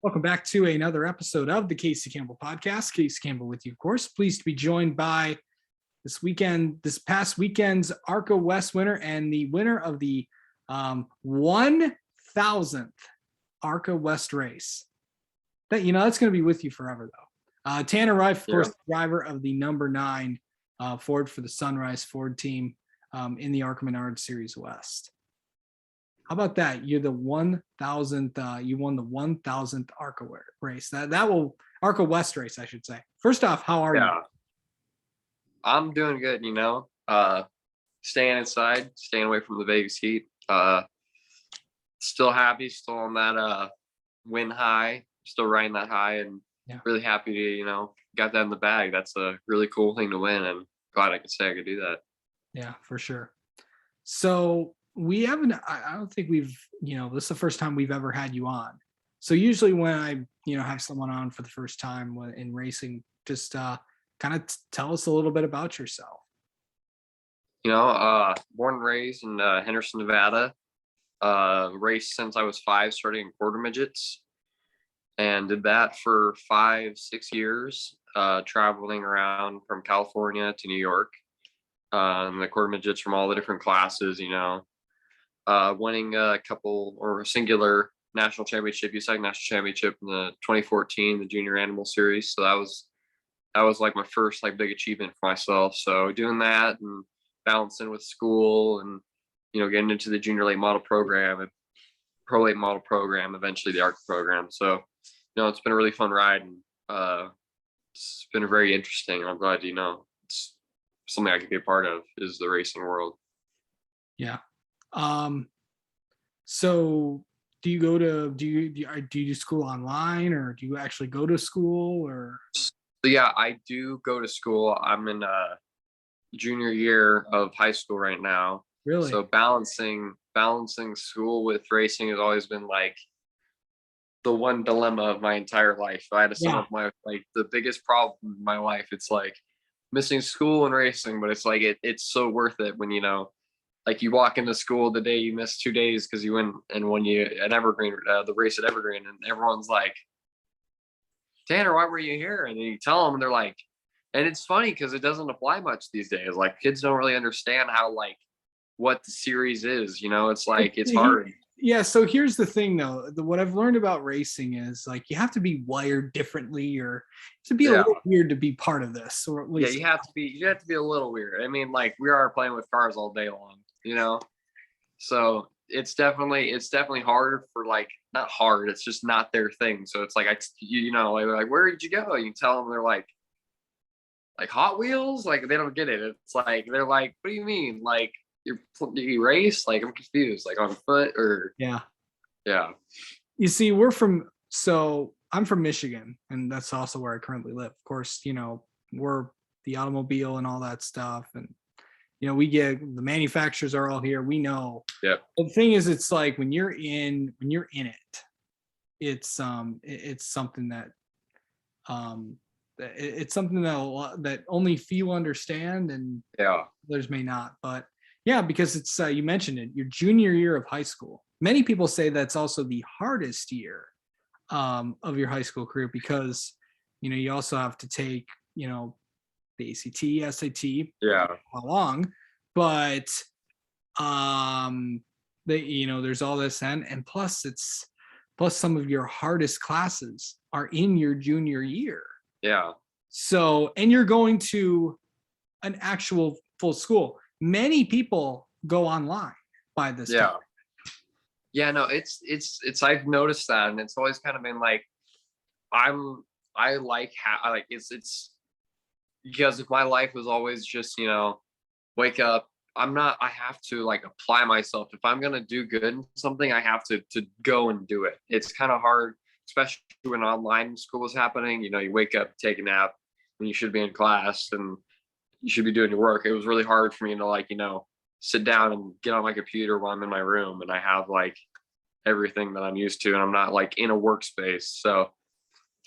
Welcome back to another episode of the Casey Campbell Podcast. Casey Campbell with you, of course. Pleased to be joined by this past weekend's ARCA West winner and the winner of the 1,000th ARCA West race. That's going to be with you forever, though. Tanner Rief, of course, the driver of the number 9 Ford for the Sunrise Ford team in the ARCA Menard Series West. How about that? You're the 1,000th. You won the 1,000th ARCA race. ARCA West race, I should say. First off, how are you? I'm doing good. Staying inside, staying away from the Vegas heat. Still happy, still on that win high, still riding that high, and really happy to got that in the bag. That's a really cool thing to win, and glad I could say I could do that. Yeah, for sure. So I don't think we've, this is the first time we've ever had you on. So usually when I, have someone on for the first time in racing, just kind of tell us a little bit about yourself. Born and raised in Henderson, Nevada. Raced since I was 5, starting in quarter midgets, and did that for 5-6 years, traveling around from California to New York. And the quarter midgets from all the different classes, winning a couple or a singular national championship, USAC national championship in the 2014, the junior animal series. So that was like my first big achievement for myself. So doing that and balancing with school and, getting into the junior late model program and pro late model program, eventually the ARCA program. So, it's been a really fun ride, and it's been very interesting. And I'm glad, it's something I could be a part of, is the racing world. Yeah. So do you do school online, or do you actually go to school, or? So yeah, I do go to school. I'm in junior year of high school right now. Really? So balancing school with racing has always been the one dilemma of my entire life. I had to sum up the biggest problem in my life. It's missing school and racing, but it's so worth it when you walk into school the day you miss 2 days because you win and won at Evergreen, the race at Evergreen, and everyone's like, Tanner, why were you here? And then you tell them, and they're like, and it's funny because it doesn't apply much these days. Kids don't really understand how what the series is. It's hard. Yeah. So here's the thing, though. What I've learned about racing is you have to be wired differently, or to be a little weird to be part of this, or at least you have to be a little weird. I mean, we are playing with cars all day long. So it's definitely harder for not hard, it's just not their thing. So it's where did you go? You tell them, they're like Hot Wheels, they don't get it. It's they're like, what do you mean? You race? I'm confused, on foot or? Yeah. You see, I'm from Michigan, and that's also where I currently live. Of course, we're the automobile and all that stuff, and we get, the manufacturers are all here. We know. Yeah. The thing is, it's when you're in it, it's something that it's something that only few understand, and others may not. But yeah, because it's you mentioned it, your junior year of high school. Many people say that's also the hardest year of your high school career, because you also have to take the ACT, SAT, how long, but there's all this, and plus some of your hardest classes are in your junior year. Yeah. So, and you're going to an actual full school. Many people go online by this time. Yeah, no, it's I've noticed that, and it's always kind of been it's because if my life was always just, wake up, I have to apply myself. If I'm going to do good in something, I have to go and do it. It's kind of hard, especially when online school is happening. You wake up, take a nap when you should be in class and you should be doing your work. It was really hard for me to sit down and get on my computer while I'm in my room and I have everything that I'm used to, and I'm not in a workspace. So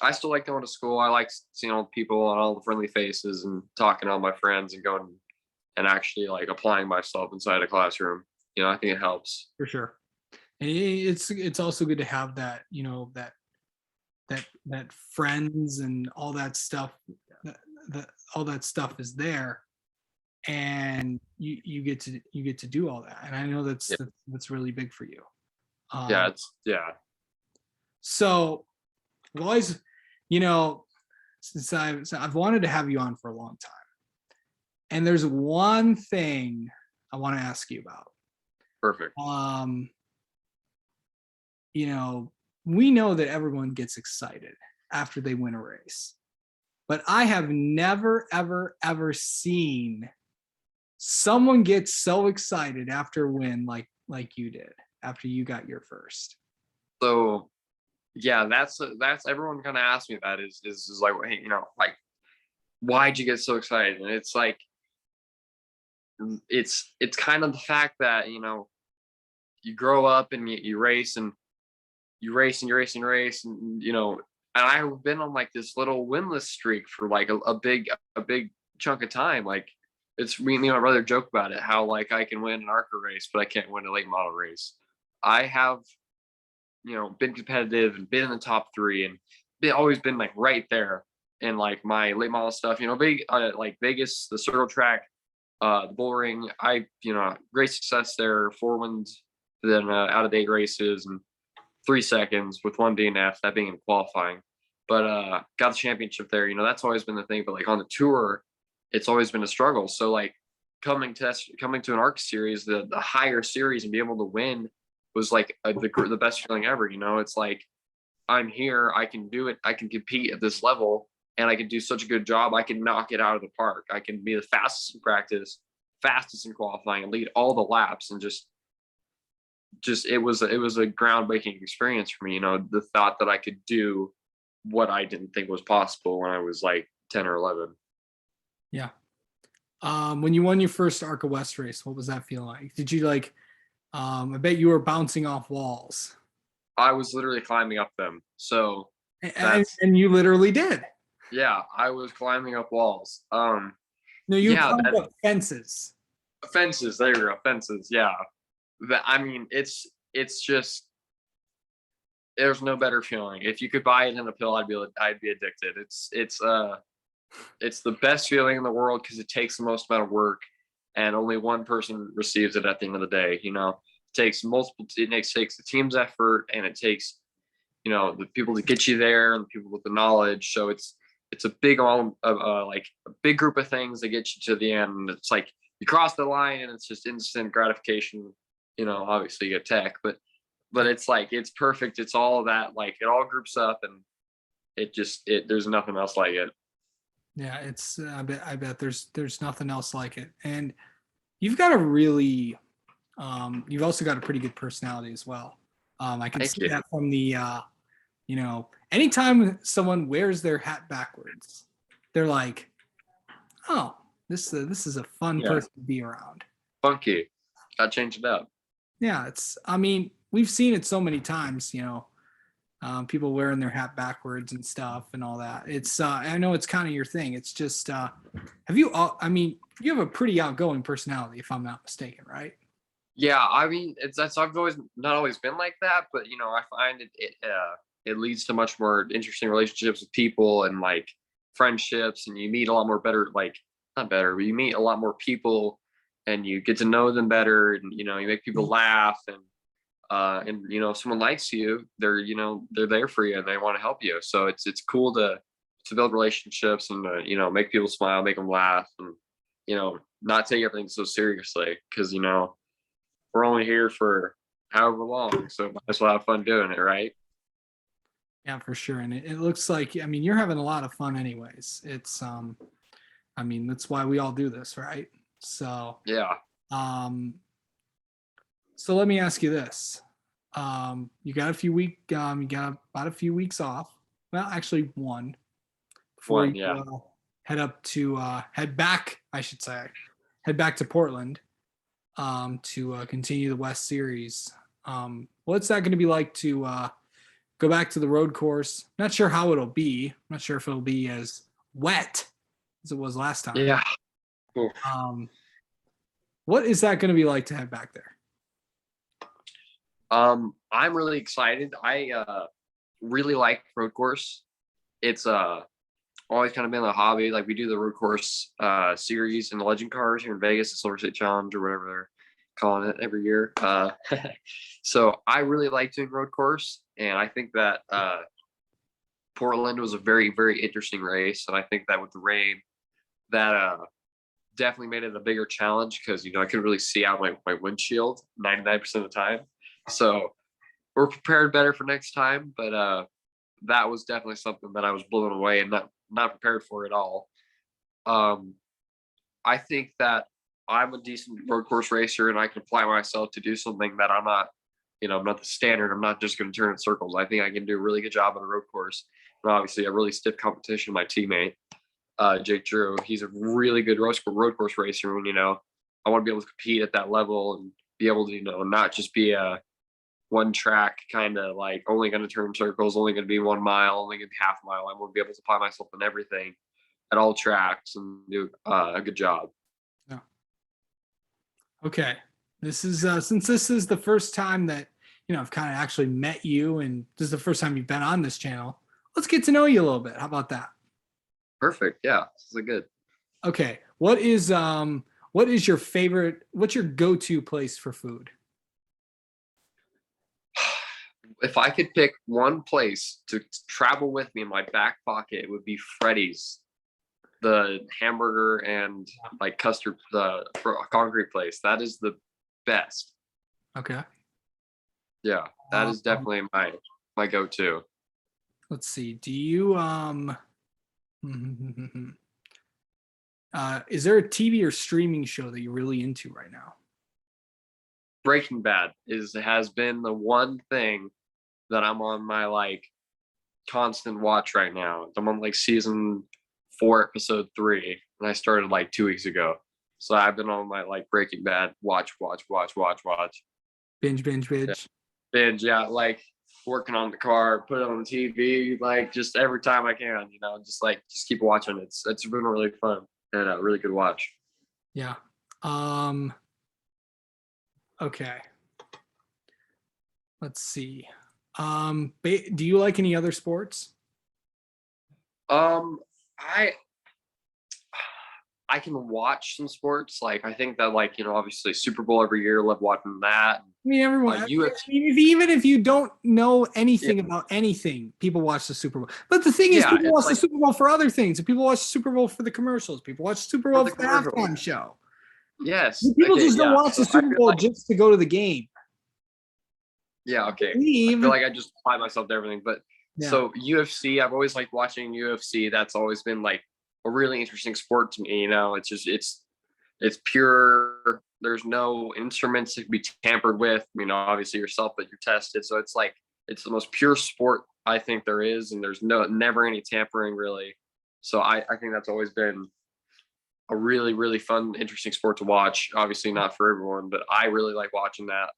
I still like going to school. I like seeing all the people and all the friendly faces and talking to all my friends and going and actually applying myself inside a classroom. I think it helps. For sure. And it's also good to have that, that friends and all that stuff, all that stuff is there, and you get to do all that. And I know that's really big for you. So I've always, since I've wanted to have you on for a long time, and there's one thing I want to ask you about. Perfect. We know that everyone gets excited after they win a race, but I have never, ever, ever seen someone get so excited after a win like you did after you got your first. So yeah, that's everyone kind of asks me that is like, hey, like, why'd you get so excited? And it's like, it's kind of the fact that, you grow up and you race and you race and you race and you race and, and I've been on like this little winless streak for like a big chunk of time. Like, it's me and my brother joke about it, how like I can win an ARCA race, but I can't win a late model race. I have, been competitive and been in the top 3 and always been like right there in like my late model stuff, big like Vegas, the circle track, the bull ring. I, great success there, 4 wins, then out of 8 races and 3 seconds with 1 DNF, that being in qualifying. But got the championship there. That's always been the thing. But like on the tour, it's always been a struggle. So like coming to an ARC series, the higher series, and be able to win was like the best feeling ever. It's like, I'm here, I can do it, I can compete at this level, and I can do such a good job. I can knock it out of the park. I can be the fastest in practice, fastest in qualifying, and lead all the laps. And just it was a groundbreaking experience for me. The thought that I could do what I didn't think was possible when I was like 10 or 11. Yeah. When you won your first ARCA West race, what was that feel like? Did you like, I bet you were bouncing off walls. I was literally climbing up them. So and you literally did. Yeah, I was climbing up walls. No, you climbed up fences. Fences, there you go, fences. Yeah. I mean, it's just, there's no better feeling. If you could buy it in a pill, I'd be addicted. It's the best feeling in the world because it takes the most amount of work, and only one person receives it at the end of the day. It takes the team's effort, and it takes, the people to get you there and the people with the knowledge. So it's a big like a big group of things that get you to the end. And it's like you cross the line and it's just instant gratification. Obviously you get tech, but it's like, it's perfect. It's all that, like, it all groups up, and there's nothing else like it. Yeah, it's I bet there's nothing else like it. And you've got a really you've also got a pretty good personality as well. I can see that from the anytime someone wears their hat backwards, they're like, oh, this is a fun person to be around. Funky. Gotta change it up. Yeah, we've seen it so many times, people wearing their hat backwards and stuff and all that. It's I know it's kind of your thing. It's just you have a pretty outgoing personality, if I'm not mistaken, right? Yeah, I mean, I've not always been like that, but I find it leads to much more interesting relationships with people and like friendships, and you meet a lot more not better, but you meet a lot more people and you get to know them better, and you make people laugh, and if someone likes you, they're there for you and they want to help you. So it's cool to build relationships and make people smile, make them laugh, and not take everything so seriously, because we're only here for however long, so might as well have fun doing it, right? Yeah, for sure. And it looks like, you're having a lot of fun anyways. It's that's why we all do this, right? So yeah. So let me ask you this. You got you got about a few weeks off. Well, actually one. Before you head back to Portland to continue the West Series. What's that going to be like to go back to the road course? Not sure how it'll be. I'm not sure if it'll be as wet as it was last time. Yeah. What is that going to be like to head back there? I'm really excited. really like road course. It's always kind of been a hobby. Like we do the road course series in the Legend Cars here in Vegas, the Silver State Challenge or whatever they're calling it every year. So I really like doing road course, and I think that Portland was a very, very interesting race. And I think that with the rain, that definitely made it a bigger challenge because I couldn't really see out my windshield 99% of the time. So we're prepared better for next time, but that was definitely something that I was blown away and not prepared for at all. I think that I'm a decent road course racer and I can apply myself to do something that I'm not, I'm not the standard. I'm not just going to turn in circles. I think I can do a really good job on a road course. And obviously a really stiff competition, my teammate, Jake Drew, he's a really good road course racer. And, I want to be able to compete at that level and be able to, not just be a one track kind of like only going to turn circles, only going to be 1 mile, only going to be half a mile. I want to be able to apply myself in everything at all tracks and do a good job. Yeah. Okay. This is since this is the first time that I've kind of actually met you, and this is the first time you've been on this channel. Let's get to know you a little bit. How about that? Perfect. Yeah, this is good. Okay. What is your favorite? What's your go-to place for food? If I could pick one place to travel with me in my back pocket, it would be Freddy's, the hamburger and like custard, the concrete place. That is the best. Okay. Yeah, that is definitely my go-to. Let's see. Do you is there a TV or streaming show that you're really into right now? Breaking Bad has been the one thing that I'm on my like constant watch right now. I'm on like season 4, episode 3, and I started like 2 weeks ago. So I've been on my like Breaking Bad watch. Binge. Yeah. Binge, yeah, like working on the car, put it on the TV, like just every time I can, just keep watching. It's been really fun and a really good watch. Yeah. Okay. Let's see. Do you like any other sports? I can watch some sports. Like I think that obviously Super Bowl every year, love watching that. I mean, everyone. Even if you don't know anything about anything, people watch the Super Bowl. But the thing is, people watch the Super Bowl for other things. And people watch the Super Bowl for the commercials. People watch the Super Bowl for the halftime show. Yes. People just don't watch the Super Bowl just to go to the game. Yeah. Okay. I feel like I just apply myself to everything. But so UFC, I've always liked watching UFC. That's always been like a really interesting sport to me. It's pure. There's no instruments that can be tampered with. Obviously yourself, but you're tested. So it's the most pure sport I think there is, and there's never any tampering really. So I think that's always been a really, really fun, interesting sport to watch. Obviously not for everyone, but I really like watching that.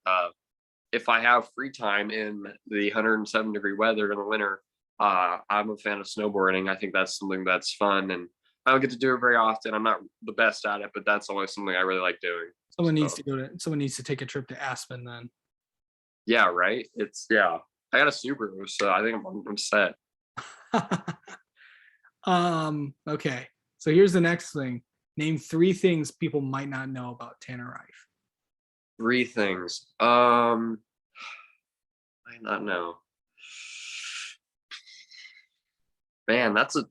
If I have free time in the 107-degree weather in the winter, I'm a fan of snowboarding. I think that's something that's fun, and I don't get to do it very often. I'm not the best at it, but that's always something I really like doing. Someone needs to take a trip to Aspen then. Yeah, right. I got a Subaru, so I think I'm set. Okay. So here's the next thing. Name 3 things people might not know about Tanner Rief. 3 things. Might not know. Man, that's a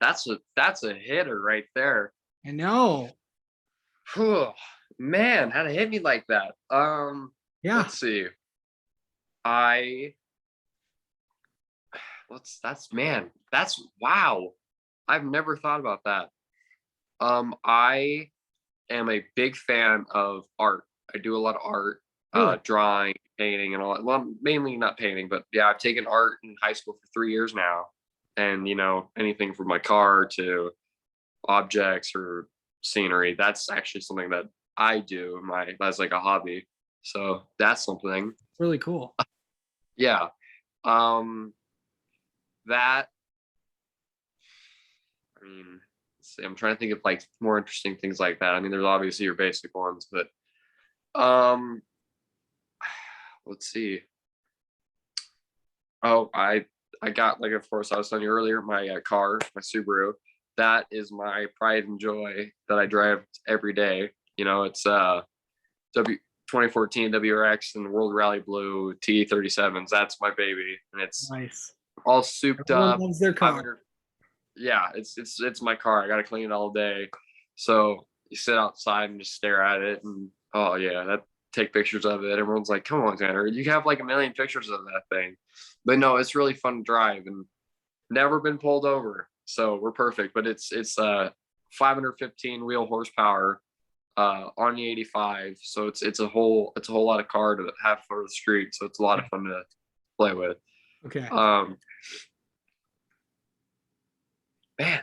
hitter right there. I know. Whew, man, how to hit me like that? Yeah. Let's see. That's wow. I've never thought about that. I am a big fan of art. I do a lot of art, drawing, painting, and all that. Well, mainly not painting, but yeah, I've taken art in high school for 3 years now. And anything from my car to objects or scenery, that's actually something that I do as like a hobby. So that's something really cool. Yeah. That, I'm trying to think of like more interesting things like that. There's obviously your basic ones, but let's see. Oh, I got, like, of course, I was telling you earlier, my car, my Subaru. That is my pride and joy that I drive every day. You know, it's W 2014 WRX and World Rally Blue T37s. That's my baby, and it's Nice. all souped Everyone up. loves their car. 500 Yeah, it's my car. I gotta clean it all day. So you sit outside and just stare at it, and oh yeah, that take pictures of it. Everyone's like, "Come on, Tanner, you have like a million pictures of that thing." But no, it's really fun to drive, and never been pulled over, so we're perfect. But it's 515 wheel horsepower on the 85, so it's a whole lot of car to have for the street. So it's a lot of fun to play with. Okay. Man,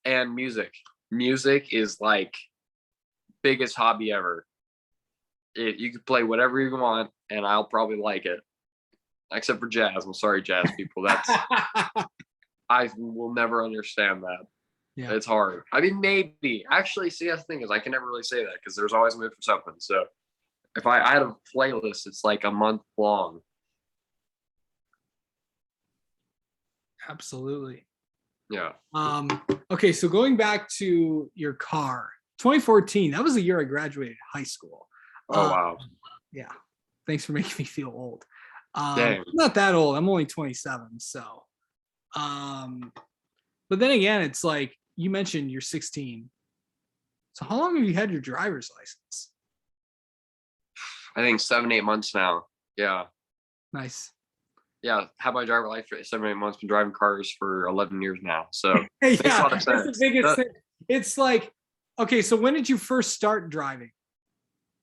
and music is like biggest hobby ever. You can play whatever you want and I'll probably like it, except for jazz. I'm sorry, jazz people, that's I will never understand that. Yeah. It's hard. I mean, maybe actually, see, that's the thing is I can never really say that because there's always a mood for something. So if I had a playlist, it's like a month long. Absolutely. Yeah. Okay, so going back to your car, 2014, that was the year I graduated high school. Oh wow. Yeah. Thanks for making me feel old. Dang. I'm not that old. I'm only 27. So, but then again, it's like you mentioned you're 16. So how long have you had your driver's license? I think 7-8 months now. Yeah. Nice. Yeah, had my driver life for 7 8 months. Been driving cars for 11 years now, so Yeah, makes a lot of that's sense. the biggest thing. It's like, okay, so when did you first start driving?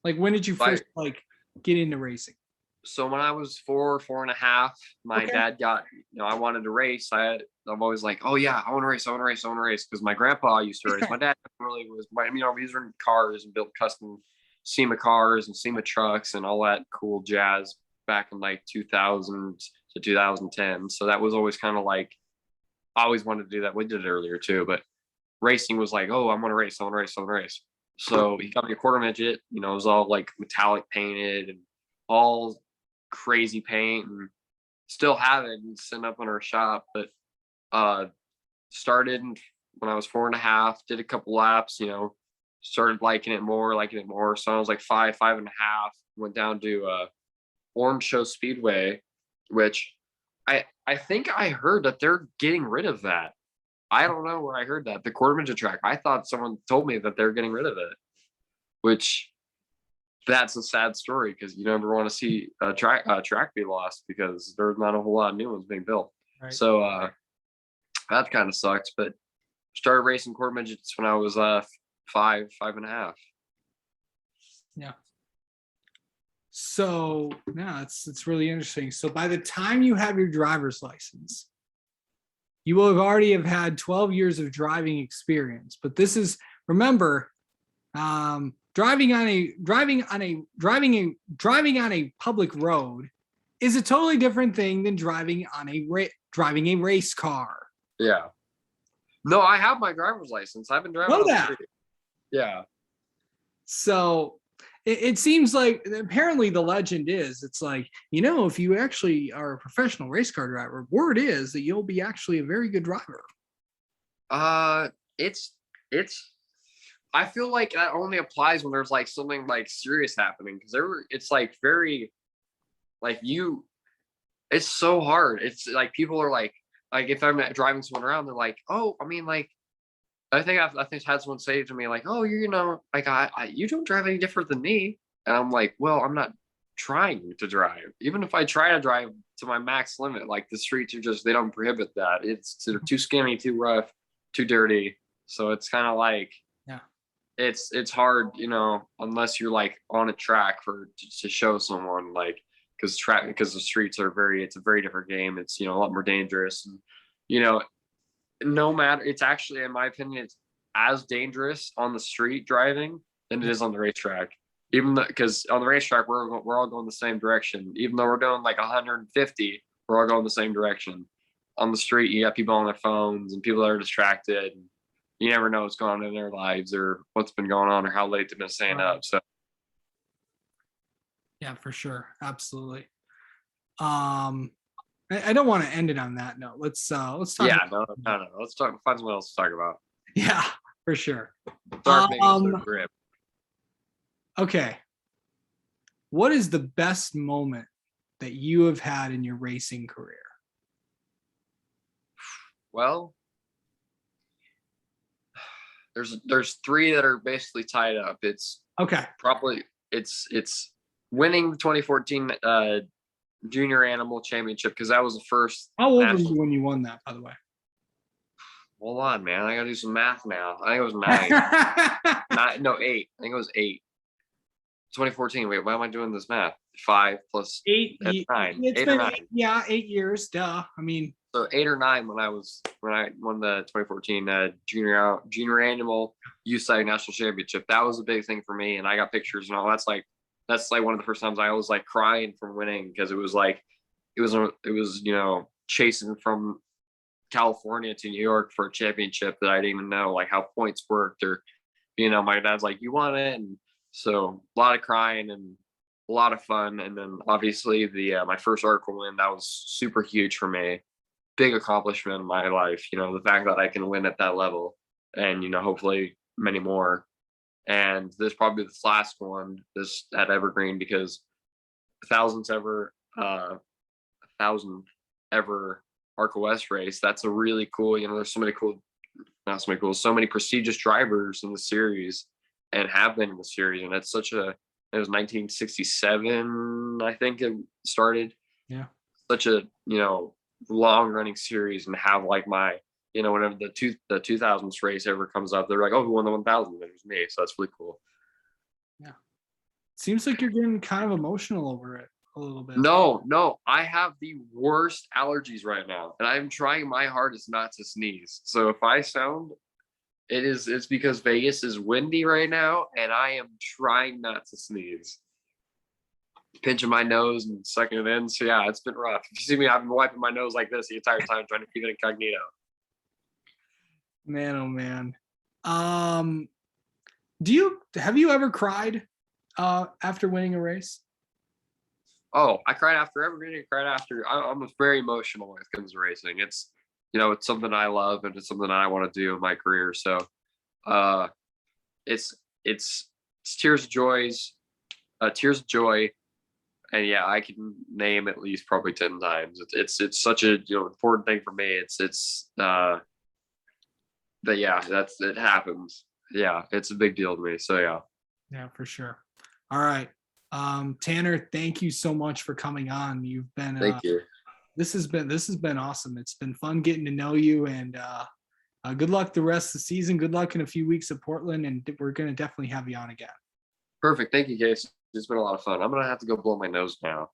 Like, when did you first like get into racing? So when I was 4.5, my dad got, I wanted to race. I'm always like, oh yeah, I want to race, I want to race, I want to race, because my grandpa used to race. My dad really was, he was in cars and built custom SEMA cars and SEMA trucks and all that cool jazz back in like 2000 to 2010. So that was always kind of like, I always wanted to do that. We did it earlier too, but racing was like, oh, I want to race, I want to race, I want to race. So he got me a quarter midget, it was all like metallic painted and all crazy paint, and still have it and sitting up in our shop. But started when I was 4.5, did a couple laps, started liking it more. So I was like 5.5, went down to Orange Show Speedway, which I think I heard that they're getting rid of that. I don't know where I heard that. The quarter midget track. I thought someone told me that they're getting rid of it, which that's a sad story because you never want to see a track be lost because there's not a whole lot of new ones being built. Right. So that kind of sucks. But started racing quarter midgets when I was 5.5. Yeah. So yeah, it's really interesting. So by the time you have your driver's license, you will have already have had 12 years of driving experience. But this is, remember, driving on a public road is a totally different thing than driving a race car. Yeah. No, I have my driver's license. I've been driving. Know that. Yeah. So it seems like apparently the legend is it's like, if you actually are a professional race car driver, word is that you'll be actually a very good driver. It's I feel like that only applies when there's like something like serious happening, because it's like very like it's so hard. It's like people are like if I'm driving someone around, they're like, oh, I mean, like I think I've had someone say to me like, oh, like you don't drive any different than me, and I'm like, well, I'm not trying to drive. Even if I try to drive to my max limit, like the streets are just, they don't prohibit that. They're too skinny, too rough, too dirty. So it's kind of like, yeah, it's hard, unless you're like on a track to show someone, like, because the streets are it's a very different game. It's a lot more dangerous, and no matter, it's actually, in my opinion, it's as dangerous on the street driving than it is on the racetrack. Even because on the racetrack we're all going the same direction, even though we're doing like 150, we're all going the same direction. On the street, you got people on their phones and people that are distracted. And you never know what's going on in their lives or what's been going on or how late they've been staying up. So yeah, for sure, absolutely. I don't want to end it on that note. Let's talk. Yeah, no. Let's talk. Find someone else to talk about. Yeah, for sure. Start making it so grip. Okay. What is the best moment that you have had in your racing career? Well, there's three that are basically tied up. It's Okay. probably it's winning the 2014 junior animal championship, because that was the first. How old were you when you won that, by the way? Hold on, man. I gotta do some math now. I think it was 9. No, 8. I think it was 8. 2014. Wait, why am I doing this math? 5 plus 8. 9. It's 8 been or 9. 8 years. Duh. I mean, so 8 or 9 when I won the 2014 junior animal youth side national championship. That was a big thing for me, and I got pictures and all. That's like one of the first times I was like crying from winning, because it was chasing from California to New York for a championship that I didn't even know like how points worked, or my dad's like, you won it. And so a lot of crying and a lot of fun. And then obviously the my first ARCA win, that was super huge for me. Big accomplishment in my life, the fact that I can win at that level, and hopefully many more. And this probably this last one, this at Evergreen, because 1000th ever ARCA West race. That's a really cool, there's so many so many prestigious drivers in the series, and have been in the series. And it was 1967, I think it started. Yeah. Such a, long running series, and have like my, whenever the 2000s race ever comes up, they're like, oh, who won the 1000? And it was me. So that's really cool. Yeah. Seems like you're getting kind of emotional over it a little bit. No, I have the worst allergies right now, and I'm trying my hardest not to sneeze. So if I sound, it's because Vegas is windy right now, and I am trying not to sneeze. Pinching my nose and sucking it in. So yeah, it's been rough. If you see me, I've been wiping my nose like this the entire time, trying to keep it incognito. Man, oh man. Have you ever cried after winning a race? Oh, I cried after Evergreen. I cried after. I'm very emotional when it comes to racing. It's it's something I love, and it's something I want to do in my career. So, it's tears of joy, and yeah, I can name at least probably 10 times. It's such a important thing for me. But yeah, it happens. Yeah, it's a big deal to me. So yeah. Yeah, for sure. All right. Tanner, thank you so much for coming on. You've been Thank you. This has been awesome. It's been fun getting to know you, and good luck the rest of the season. Good luck in a few weeks at Portland, and we're going to definitely have you on again. Perfect. Thank you, Case. It's been a lot of fun. I'm going to have to go blow my nose now.